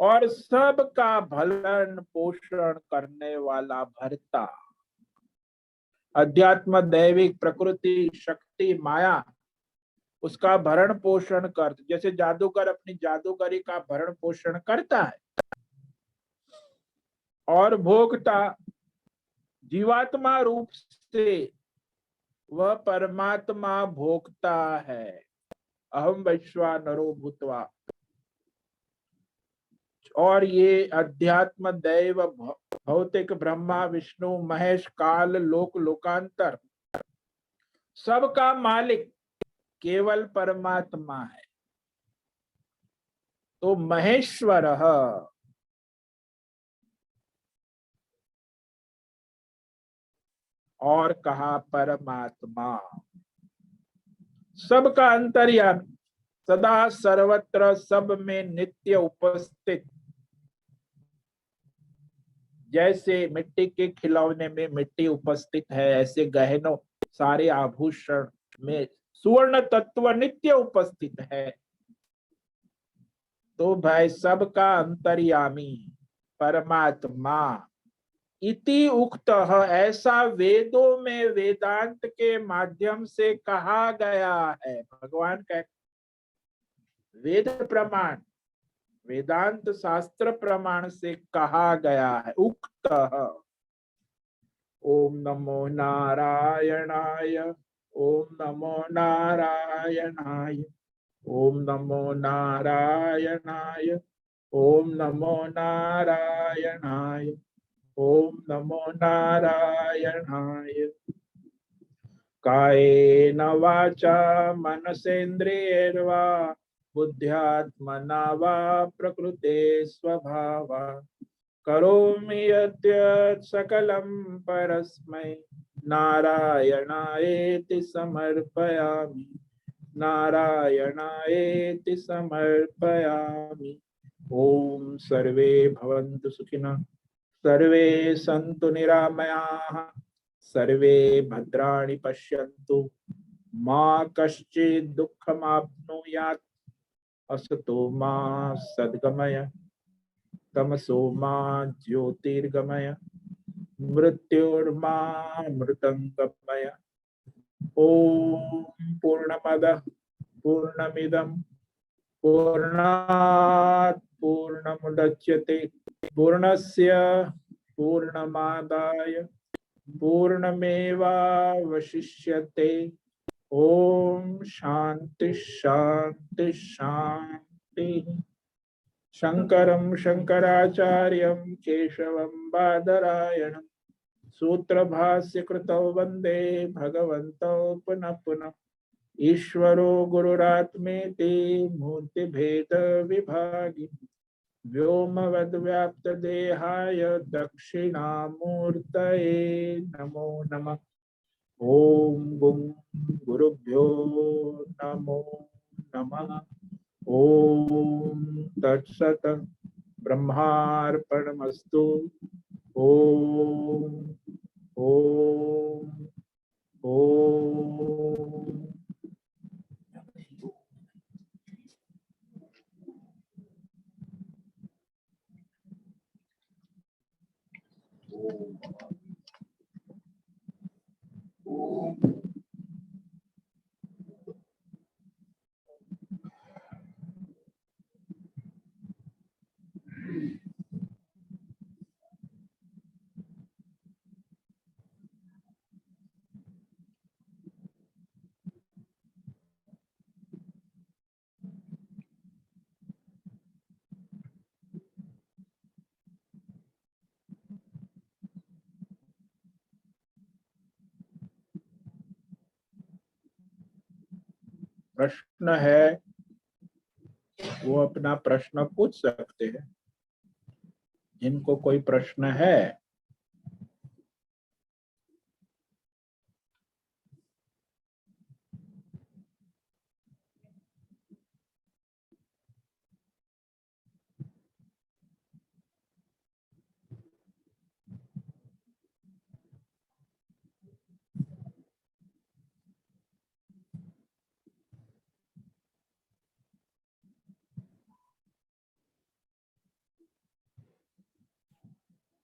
और सबका भरण पोषण करने वाला भरता। अध्यात्म, दैविक, प्रकृति, शक्ति, माया उसका भरण पोषण कर, जैसे जादूगर अपनी जादूगरी का भरण पोषण करता है, और भोगता जीवात्मा रूप से वह परमात्मा भोगता है। अहम वैश्वानरो भूत्वा। और ये अध्यात्म, दैव, भौतिक, ब्रह्मा, विष्णु, महेश, काल, लोक, लोकांतर, सबका मालिक केवल परमात्मा है। तो महेश्वर और कहा परमात्मा, सबका अंतर्यामी, सदा सर्वत्र सब में नित्य उपस्थित। जैसे मिट्टी के खिलौने में मिट्टी उपस्थित है, ऐसे गहनों सारे आभूषण में सुवर्ण तत्व नित्य उपस्थित है। तो भाई सबका अंतर्यामी परमात्मा इति उक्तः, ऐसा वेदों में वेदांत के माध्यम से कहा गया है। भगवान का वेद प्रमाण, वेदांत शास्त्र प्रमाण से कहा गया है। उक्तः। ओम नमो नारायणाय, ओम नमो नारायणाय, ओम नमो नारायणाय, ओम नमो नारायणाय, ओम नमो नारायणाय। कायेन वाचा मनसेन्द्रियैर्वा बुद्ध्यात्मना वा प्रकृते स्वभावात् करोमि यद्यत् सकलं परस्मै नारायणायेति समर्पयामि, नारायणायेति समर्पयामि। ओम सर्वे भवन्तु सुखिनः, सर्वे सन्तु निरामयाः, सर्वे भद्राणि पश्यन्तु, मा कश्चित् दुःखमाप्नुयात्। असतो मा सद्गमय, तमसो मा ज्योतिर्गमय, मृत्योर्मा मृतंगमय। ओम पूर्णमदः पूर्णमिदं पूर्णात् पूर्णमुदच्यते, पूर्णस्य पूर्णमादाय पूर्णमेवावशिष्यते। ओम शांति शांति शांति। शंकरं शंकराचार्यं केशवं बादरायणं सूत्रभाष्य कृतौ वंदे भगवन्तौ पुनः पुनः। ईश्वरो गुरुरात्मेति मूर्तिभेद विभागि व्योमवद्व्याप्तदेहाय दक्षिणामूर्तये नमो नमः। ओम गुरुभ्यो नमो नमः। ओम तत्सत। ब्रह्मार्पणमस्तु। ओम ओम ओम। प्रश्न है वो अपना प्रश्न पूछ सकते हैं। जिनको कोई प्रश्न है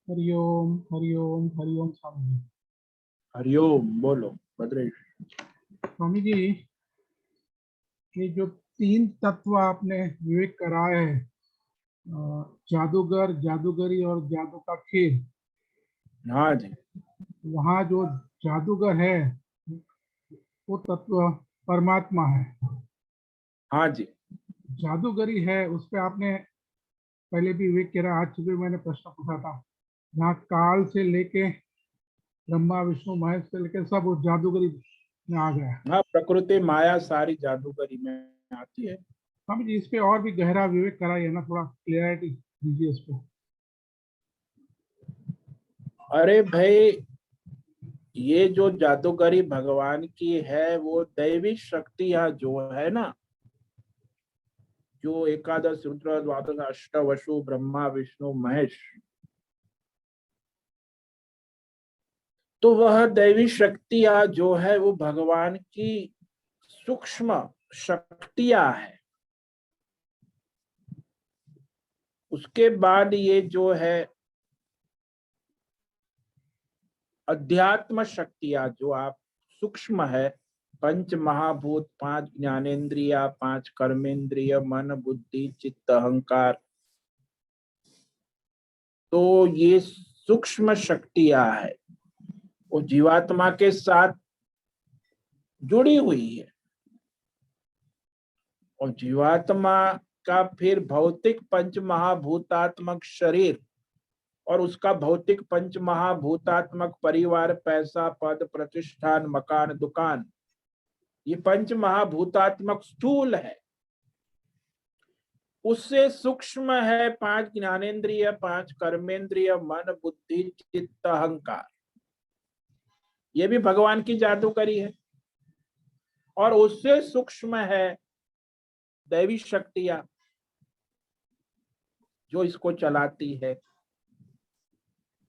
हरिओम हरिओम हरिओम स्वामी जी। हरिओम। बोलो भद्रेश। स्वामी जी, ये जो तीन तत्व आपने विवेक कराए हैं, जादूगर, जादूगरी और जादू का खेल, हाँ जी। वहाँ जो जादूगर है वो तत्व परमात्मा है। हाँ जी। जादूगरी है उस पे आपने पहले भी विवेक करा, आज सुबह मैंने प्रश्न पूछा था। जहाँ काल से लेके ब्रह्मा विष्णु महेश से लेके सब उस जादूगरी में आ गया। हाँ, प्रकृति माया सारी जादूगरी में आती है। स्वामी जी, इस पे और भी गहरा विवेक कराइए ना, थोड़ा क्लियरिटी दीजिए इस पे। अरे भाई, ये जो जादूगरी भगवान की है वो दैवी शक्तियां जो है ना, जो एकादश रुद्र द्वादश अष्टवसु ब्रह्मा विष्णु महेश, तो वह दैवी शक्तियां जो है वो भगवान की सूक्ष्म शक्तियां है। उसके बाद ये जो है अध्यात्म शक्तियां जो आप सूक्ष्म है, पंच महाभूत, पांच ज्ञानेन्द्रिया, पांच कर्मेंद्रिय, मन बुद्धि चित्त अहंकार, तो ये सूक्ष्म शक्तियां है, वो जीवात्मा के साथ जुड़ी हुई है। और जीवात्मा का फिर भौतिक पंच महाभूतात्मक शरीर और उसका भौतिक पंच महाभूतात्मक परिवार, पैसा पद प्रतिष्ठान मकान दुकान, ये पंच महाभूतात्मक स्थूल है। उससे सूक्ष्म है पांच ज्ञानेन्द्रिय, पांच कर्मेंद्रिय, मन बुद्धि चित्त अहंकार, ये भी भगवान की जादूगरी है। और उससे सूक्ष्म है दैवी शक्तियां जो इसको चलाती है,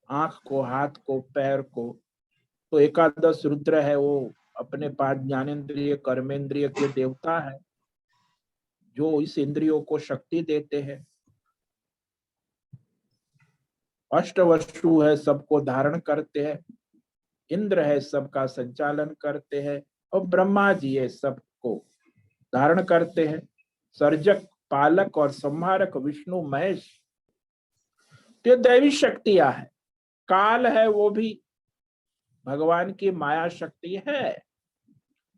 आंख को, हाथ को, पैर को। तो एकादश रुद्र है, वो अपने पांच ज्ञानेन्द्रिय कर्मेंद्रिय के देवता है जो इस इंद्रियों को शक्ति देते हैं। अष्टवसु है, सबको धारण करते हैं। इंद्र है, सबका संचालन करते हैं। और ब्रह्मा जी है, सबको धारण करते हैं। सर्जक, पालक और संहारक विष्णु महेश, तो दैवी शक्तियां है। काल है, वो भी भगवान की माया शक्ति है।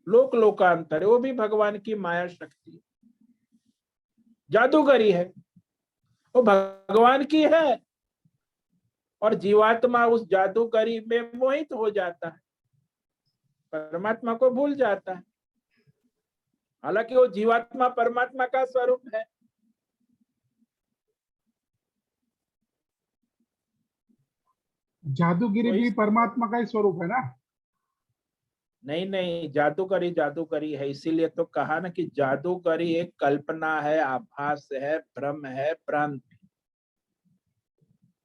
लोक लोकांतर है, वो भी भगवान की माया शक्ति है। जादूगरी है, वो भगवान की है। और जीवात्मा उस जादूगरी में मोहित हो जाता है, परमात्मा को भूल जाता है। हालांकि वो जीवात्मा परमात्मा का स्वरूप है। जादूगिरी तो भी इस परमात्मा का ही स्वरूप है ना? नहीं नहीं, जादूगरी जादूगरी है, इसीलिए तो कहा ना कि जादूगरी एक कल्पना है, आभास है, भ्रम है, भ्रांति।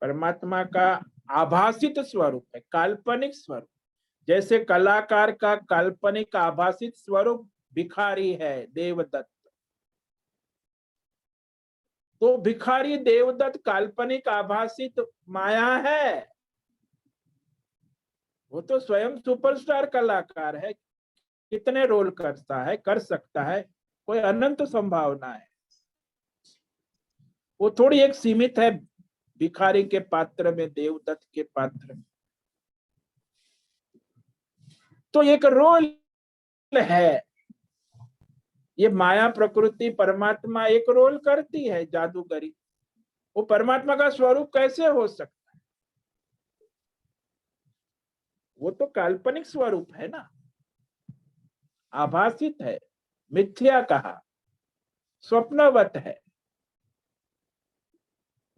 परमात्मा का आभासित स्वरूप है, काल्पनिक स्वरूप। जैसे कलाकार का काल्पनिक आभासित स्वरूप भिखारी है, देवदत्त। तो भिखारी देवदत्त काल्पनिक आभासित माया है। वो तो स्वयं सुपरस्टार कलाकार है, कितने रोल करता है, कर सकता है, कोई अनंत संभावना है। वो थोड़ी एक सीमित है भिखारी के पात्र में, देवदत्त के पात्र में। तो एक रोल है। ये माया प्रकृति परमात्मा एक रोल करती है जादूगरी। वो परमात्मा का स्वरूप कैसे हो सकता है? वो तो काल्पनिक स्वरूप है ना, आभासित है, मिथ्या कहा, स्वप्नवत है,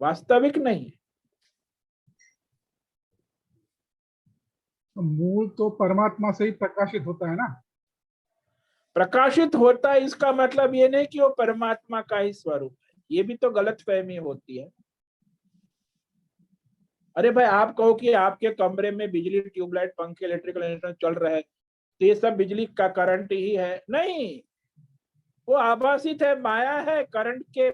वास्तविक नहीं। तो मूल तो परमात्मा से ही प्रकाशित होता है ना? प्रकाशित होता है, इसका मतलब ये नहीं कि वो परमात्मा का ही स्वरूप है। ये भी तो गलतफहमी होती है। अरे भाई, आप कहो कि आपके कमरे में बिजली, ट्यूबलाइट, पंखे, इलेक्ट्रिकल इंस्ट्रूमेंट चल रहे हैं, तो ये सब बिजली का करंट ही है? नहीं, वो आभासित है, माया है, करंट के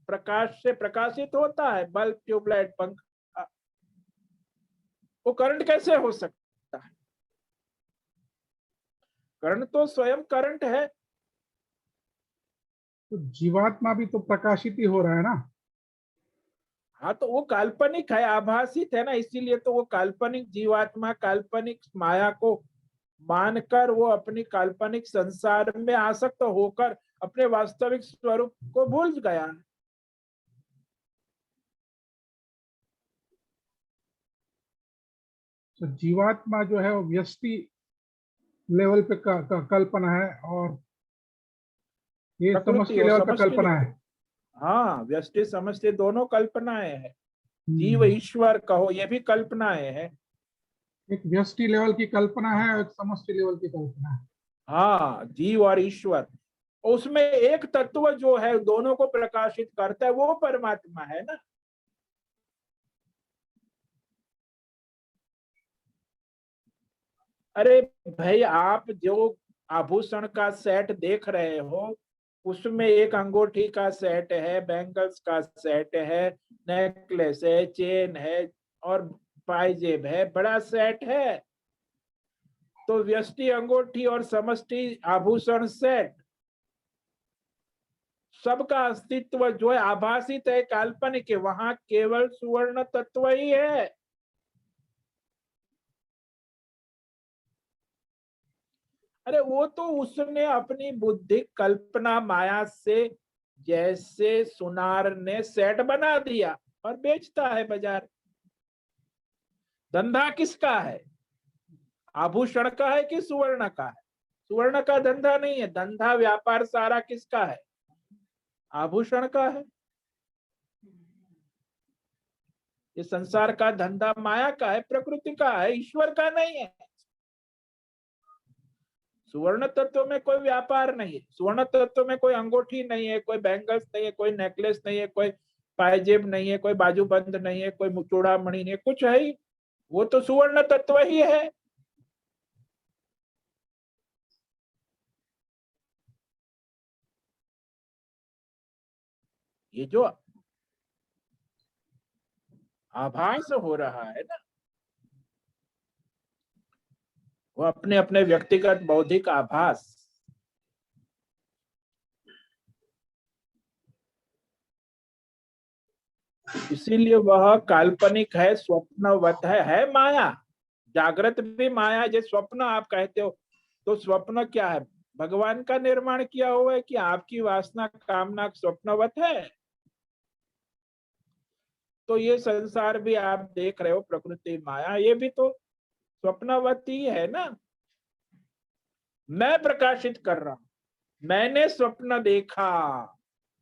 प्रकाश से प्रकाशित होता है, बल्ब, ट्यूबलाइट, पंखा। वो करंट कैसे हो सकता है? करंट तो स्वयं करंट है। तो जीवात्मा भी तो प्रकाशित ही हो रहा है ना। हाँ, तो वो काल्पनिक है, आभासित है ना, इसीलिए तो वो काल्पनिक जीवात्मा काल्पनिक माया को मानकर वो अपनी काल्पनिक संसार में आसक्त होकर अपने वास्तविक स्वरूप को भूल गया। तो जीवात्मा जो है वो व्यष्टि लेवल पे कल्पना है, और ये प्रकृति समष्टि और लेवल पे समष्टि, कल्पना है। हाँ, व्यष्टि समष्टि दोनों कल्पनाएं हैं। जीव हम्म। ईश्वर कहो, ये भी कल्पनाएं हैं। एक व्यष्टि लेवल की कल्पना है और एक समष्टि लेवल की कल्पना है। हाँ, जीव और ईश्वर, उसमें एक तत्व जो है दोनों को प्रकाशित करता है, वो परमात्मा है ना। अरे भाई, आप जो आभूषण का सेट देख रहे हो, उसमें एक अंगूठी का सेट है, बैंगल्स का सेट है, नेकलेस है, चेन है और पायजेब है, बड़ा सेट है। तो व्यष्टि अंगूठी और समष्टि आभूषण सेट, सबका अस्तित्व जो है आभासित है, काल्पनिक है, वहां केवल सुवर्ण तत्व ही है। अरे वो तो उसने अपनी बुद्धि कल्पना माया से, जैसे सुनार ने सेट बना दिया और बेचता है बाजार। धंधा किसका है? आभूषण का है कि सुवर्ण का है? सुवर्ण का धंधा नहीं है, धंधा व्यापार सारा किसका है? आभूषण का है। ये संसार का धंधा माया का है, प्रकृति का है, ईश्वर का नहीं है। सुवर्ण तत्व में कोई व्यापार नहीं है, सुवर्ण तत्व में कोई अंगूठी नहीं है, कोई बैंगल्स नहीं है, कोई नेकलेस नहीं है, कोई पायजेब नहीं है, कोई बाजूबंद नहीं है, कोई चूड़ामणि नहीं है, कुछ है ही। वो तो सुवर्ण तत्व ही है। ये जो आभास हो रहा है ना, वो अपने अपने व्यक्तिगत बौद्धिक आभास, इसीलिए वह काल्पनिक है, स्वप्नवत है माया। जागृत भी माया, जो स्वप्न आप कहते हो, तो स्वप्न क्या है? भगवान का निर्माण किया हुआ है कि आपकी वासना कामना स्वप्नवत है? तो ये संसार भी आप देख रहे हो, प्रकृति माया, ये भी तो स्वप्नवती है ना। मैं प्रकाशित कर रहा हूं, मैंने स्वप्न देखा,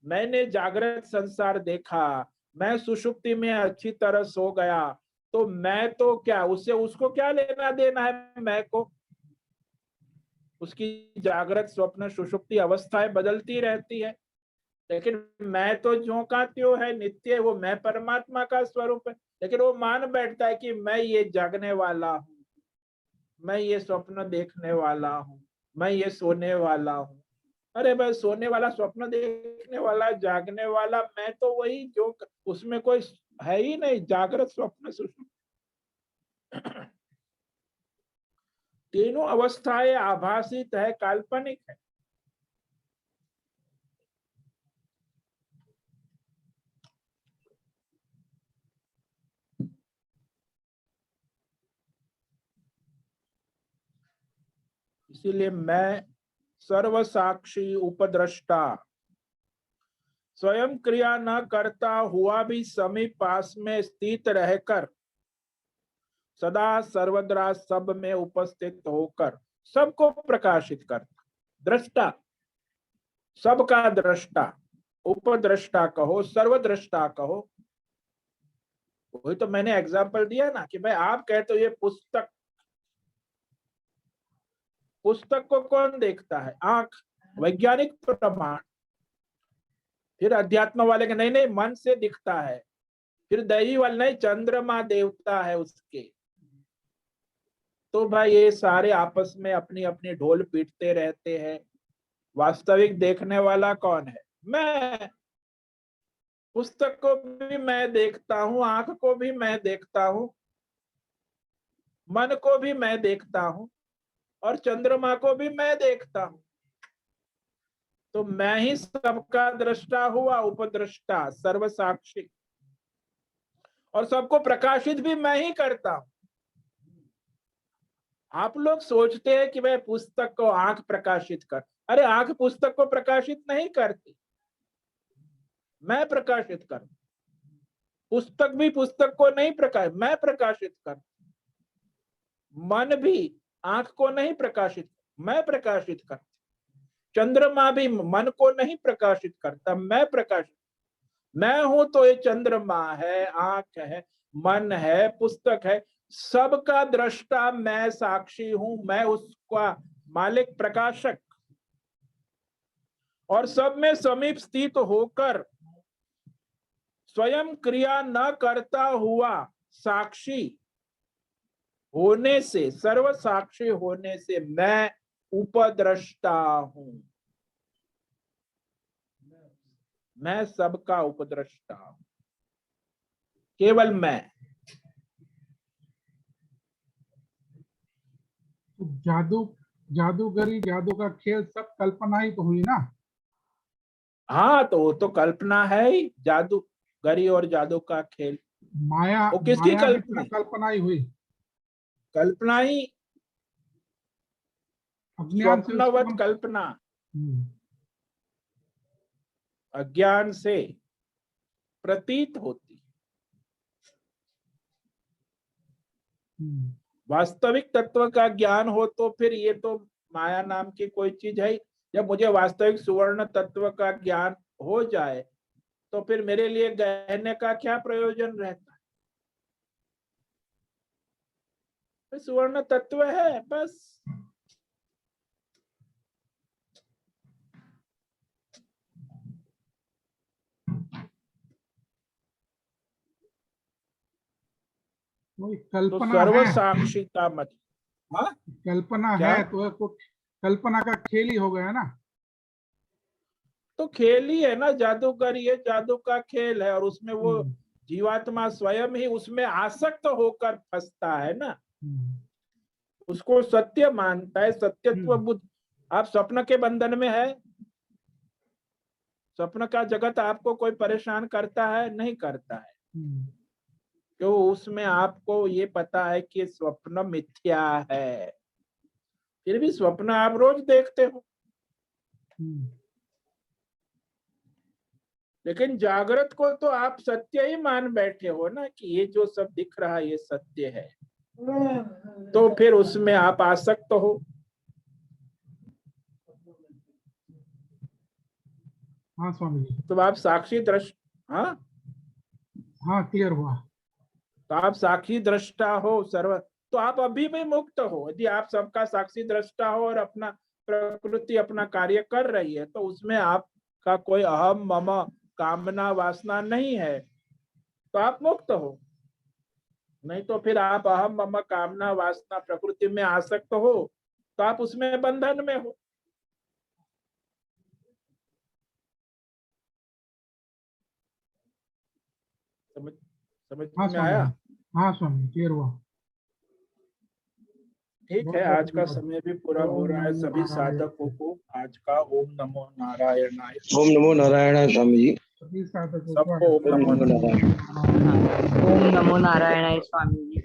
मैंने जागृत संसार देखा, मैं सुषुप्ति में अच्छी तरह सो गया, तो मैं तो क्या, उससे उसको क्या लेना देना है? मैं को, उसकी जागृत स्वप्न सुषुप्ति अवस्थाएं बदलती रहती है, लेकिन मैं तो ज्यों का त्यों है, नित्य है, वो मैं परमात्मा का स्वरूप है। लेकिन वो मान बैठता है कि मैं ये जागने वाला हूँ, मैं ये स्वप्न देखने वाला हूँ, मैं ये सोने वाला हूँ। अरे भाई, सोने वाला, स्वप्न देखने वाला, जागने वाला, मैं तो वही जो, उसमें कोई है ही नहीं, जागृत स्वप्न सुषुप्ति तीनों अवस्थाएं आभासित है, काल्पनिक है। इसीलिए मैं सर्वसाक्षी उपद्रष्टा, स्वयं क्रिया न करता हुआ भी समीप पास में स्थित रहकर, सदा सर्वदा सब में उपस्थित होकर सबको प्रकाशित करता, दृष्टा, सबका दृष्टा, उपद्रष्टा कहो, सर्वद्रष्टा कहो। वही तो मैंने एग्जाम्पल दिया ना कि भाई, आप कहते हो ये पुस्तक, पुस्तक को कौन देखता है? आंख, वैज्ञानिक प्रमाण। फिर अध्यात्म वाले के नहीं नहीं, मन से दिखता है। फिर दैवी वाले नहीं, चंद्रमा देवता है उसके। तो भाई, ये सारे आपस में अपनी अपनी ढोल पीटते रहते हैं। वास्तविक देखने वाला कौन है? मैं। पुस्तक को भी मैं देखता हूँ, आंख को भी मैं देखता हूँ, मन को भी मैं देखता हूं और चंद्रमा को भी मैं देखता हूं, तो मैं ही सबका दृष्टा हुआ, उपद्रष्टा, सर्वसाक्षी, और सबको प्रकाशित भी मैं ही करता हूं। आप लोग सोचते हैं कि वह पुस्तक को आंख प्रकाशित कर, अरे आंख पुस्तक को प्रकाशित नहीं करती, मैं प्रकाशित करता। पुस्तक भी पुस्तक को नहीं प्रकाशित, मैं प्रकाशित करता। मन भी आंख को नहीं प्रकाशित, मैं प्रकाशित करता। चंद्रमा भी मन को नहीं प्रकाशित करता, मैं प्रकाशित। मैं हूं तो ये चंद्रमा है, आंख है, मन है, पुस्तक है, सबका दृष्टा मैं, साक्षी हूं मैं, उसका मालिक, प्रकाशक, और सब में समीप स्थित होकर स्वयं क्रिया न करता हुआ साक्षी होने से, सर्व साक्षी होने से मैं उपद्रष्टा हूं। मैं सबका उपद्रष्टा हूं, केवल मैं। तो जादूगरी, जादू का खेल सब कल्पना ही तो हुई ना। हाँ, तो वो तो कल्पना है ही, जादूगरी और जादू का खेल। माया, वो किसकी माया भी कल्पना? तो कल्पना ही हुई, कल्पना ही, अज्ञान से उसको स्वप्नवत हम। कल्पना, हम्म, अज्ञान से प्रतीत होती। वास्तविक तत्व का ज्ञान हो तो फिर ये तो माया नाम की कोई चीज है ही। जब मुझे वास्तविक सुवर्ण तत्व का ज्ञान हो जाए तो फिर मेरे लिए गहने का क्या प्रयोजन रहता है? तो सुवर्ण तत्व है बस। वही तो कल्पना सर्व है, साक्षी का मत, हाँ कल्पना क्या? है तो कल्पना का खेल ही हो गया ना। तो खेल ही है ना, जादूगरी है, जादू का खेल है, और उसमें वो हम्म, जीवात्मा स्वयं ही उसमें आसक्त होकर फंसता है ना, हम्म, उसको सत्य मानता है, सत्यत्व बुद्ध। आप स्वप्न के बंधन में है, स्वप्न का जगत आपको कोई परेशान करता है? नहीं करता है, हम्म, क्यों? उसमें आपको ये पता है कि स्वप्न मिथ्या है, फिर भी स्वप्न आप रोज देखते हो। हम्म, लेकिन जागृत को तो आप सत्य ही मान बैठे हो ना, कि ये जो सब दिख रहा है ये सत्य है, तो फिर उसमें आप आसक्त हो। हाँ स्वामी जी, तो आप साक्षी दृष्टा, हाँ, हाँ क्लियर हुआ। तो आप साक्षी दृष्टा हो सर्व, तो आप अभी भी मुक्त हो। यदि आप सबका साक्षी दृष्टा हो और अपना प्रकृति अपना कार्य कर रही है, तो उसमें आपका कोई अहम मम कामना वासना नहीं है, तो आप मुक्त हो। नहीं तो फिर आप अहम मम कामना वासना प्रकृति में आसक्त हो, तो आप उसमें बंधन में हो। समझ समझ हाँ में स्वामी आया? जी, हाँ स्वामी जी क्लियर हुआ। ठीक है, बहुत बहुत आज का धन्यवाद। समय भी पूरा हो ओम रहा है। नमो सभी नारायण। साधकों को आज का ओम नमो नारायणाय, ओम नमो नारायण स्वामी जी। सभी साधकों को सबको ओम ओम नमो नमो नारायण। नारायण। ओम नमो नारायणाय स्वामी जी।